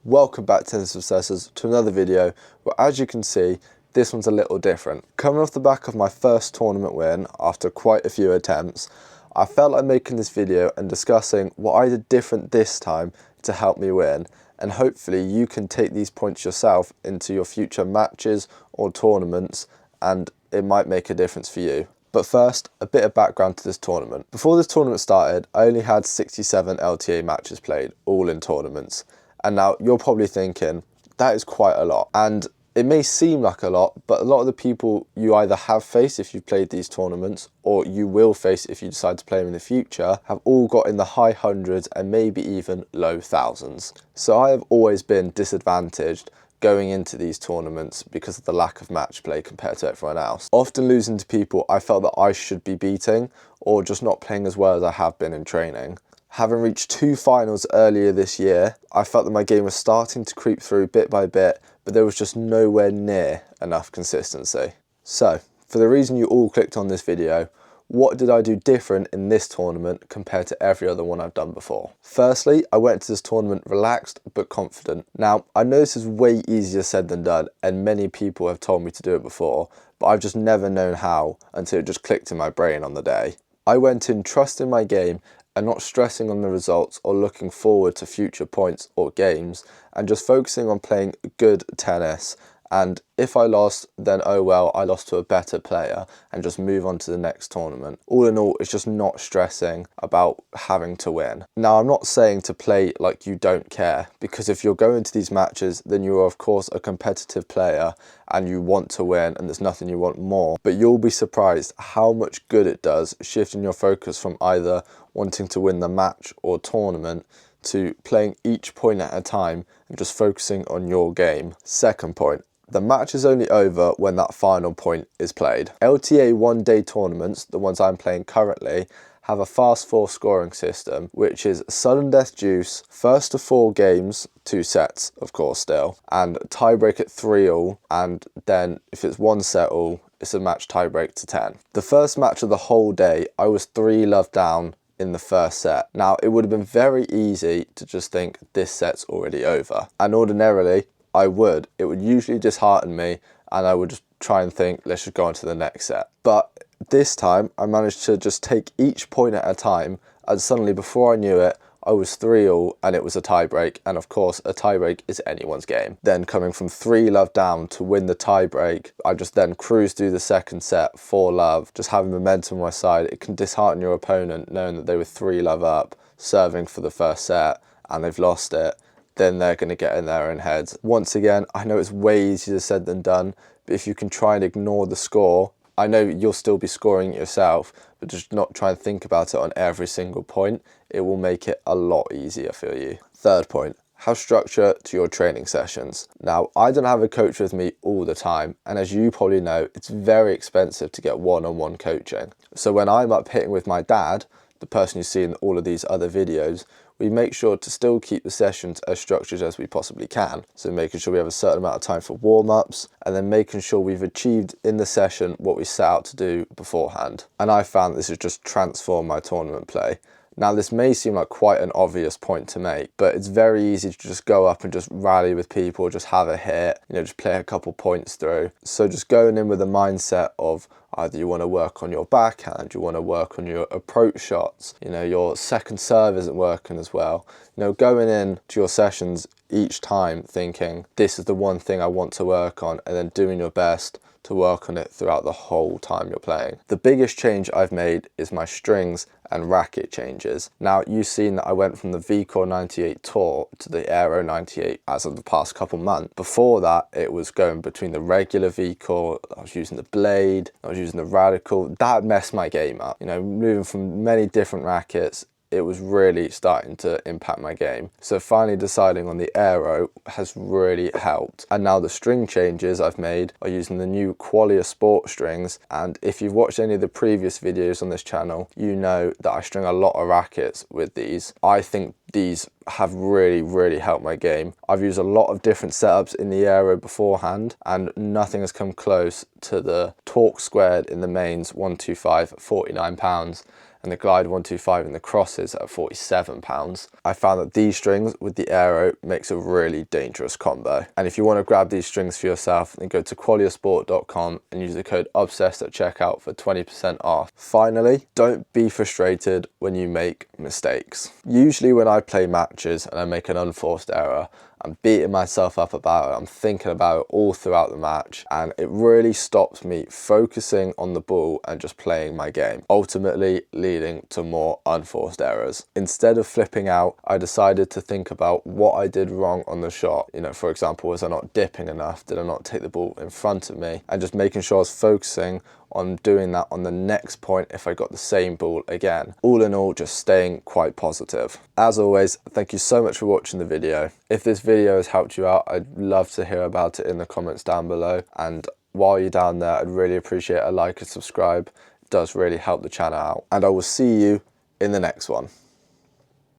Welcome back, tennis obsessors, to another video where, as you can see, this one's a little different. Coming off the back of my first tournament win after quite a few attempts, I felt like making this video and discussing what I did different this time to help me win, and hopefully you can take these points yourself into your future matches or tournaments, and it might make a difference for you. But first, a bit of background to this tournament. Before this tournament started, I only had 67 LTA matches played, all in tournaments. And now you're probably thinking, that is quite a lot. And it may seem like a lot, but a lot of the people you either have faced if you've played these tournaments, or you will face if you decide to play them in the future, have all got in the high hundreds and maybe even low thousands. So I have always been disadvantaged going into these tournaments because of the lack of match play compared to everyone else. Often losing to people I felt that I should be beating, or just not playing as well as I have been in training. Having reached 2 finals earlier this year, I felt that my game was starting to creep through bit by bit, but there was just nowhere near enough consistency. So, for the reason you all clicked on this video, what did I do different in this tournament compared to every other one I've done before? Firstly, I went into this tournament relaxed but confident. Now, I know this is way easier said than done, and many people have told me to do it before, but I've just never known how until it just clicked in my brain on the day. I went in trusting my game and not stressing on the results or looking forward to future points or games, and just focusing on playing good tennis. And if I lost, then oh well, I lost to a better player, and just move on to the next tournament. All in all, it's just not stressing about having to win. Now, I'm not saying to play like you don't care, because if you're going to these matches, then you are of course a competitive player and you want to win, and there's nothing you want more. But you'll be surprised how much good it does shifting your focus from either wanting to win the match or tournament to playing each point at a time and just focusing on your game. Second point, the match is only over when that final point is played. LTA one-day tournaments, the ones I'm playing currently, have a fast 4 scoring system, which is sudden death deuce, first to 4 games, 2 sets of course still, and tiebreak at 3-all, and then if it's 1 set all, it's a match tiebreak to 10. The first match of the whole day, I was 3-love down in the first set. Now, it would have been very easy to just think this set's already over, and ordinarily I would. It would usually dishearten me, and I would just try and think, let's just go on to the next set. But this time I managed to just take each point at a time, and suddenly before I knew it, I was 3-all and it was a tiebreak, and of course a tiebreak is anyone's game. Then coming from 3-love down to win the tiebreak, I just then cruised through the second set 4-love, just having momentum on my side. It can dishearten your opponent knowing that they were 3-love up, serving for the first set, and they've lost it. Then they're going to get in their own heads. Once again, I know it's way easier said than done, but if you can try and ignore the score, I know you'll still be scoring it yourself, but just not try and think about it on every single point. It will make it a lot easier for you. Third point, have structure to your training sessions. Now, I don't have a coach with me all the time, and as you probably know, it's very expensive to get one-on-one coaching. So when I'm up hitting with my dad, the person you see in all of these other videos, we make sure to still keep the sessions as structured as we possibly can. So making sure we have a certain amount of time for warm-ups, and then making sure we've achieved in the session what we set out to do beforehand. And I found this has just transformed my tournament play. Now, this may seem like quite an obvious point to make, but it's very easy to just go up and just rally with people, just have a hit, just play a couple points through. So just going in with a mindset of either you want to work on your backhand, you want to work on your approach shots, your second serve isn't working as well. Going in to your sessions each time thinking, this is the one thing I want to work on, and then doing your best to work on it throughout the whole time you're playing. The biggest change I've made is my strings and racket changes. Now, you've seen that I went from the VCore 98 Tour to the Aero 98 as of the past couple months. Before that, it was going between the regular VCore, I was using the Blade, I was using the Radical. That messed my game up. Moving from many different rackets, it was really starting to impact my game. So finally deciding on the Aero has really helped. And now the string changes I've made are using the new Qualia Sport strings. And if you've watched any of the previous videos on this channel, you know that I string a lot of rackets with these. I think these have really helped my game. I've used a lot of different setups in the Aero beforehand, and nothing has come close to the torque squared in the mains 125 at £49. and the Glide 125 and the crosses at £47. I found that these strings with the Aero makes a really dangerous combo. And if you want to grab these strings for yourself, then go to qualiasport.com and use the code OBSESSED at checkout for 20% off. Finally, don't be frustrated when you make mistakes. Usually when I play matches and I make an unforced error, I'm beating myself up about it, I'm thinking about it all throughout the match, and it really stops me focusing on the ball and just playing my game, ultimately leading to more unforced errors. Instead of flipping out, I decided to think about what I did wrong on the shot. You know, for example, was I not dipping enough? Did I not take the ball in front of me? And just making sure I was focusing on doing that on the next point if I got the same ball again. All in all, just staying quite positive. As always, thank you so much for watching the video. If this video has helped you out, I'd love to hear about it in the comments down below. And while you're down there, I'd really appreciate a like and subscribe. It does really help the channel out. And I will see you in the next one.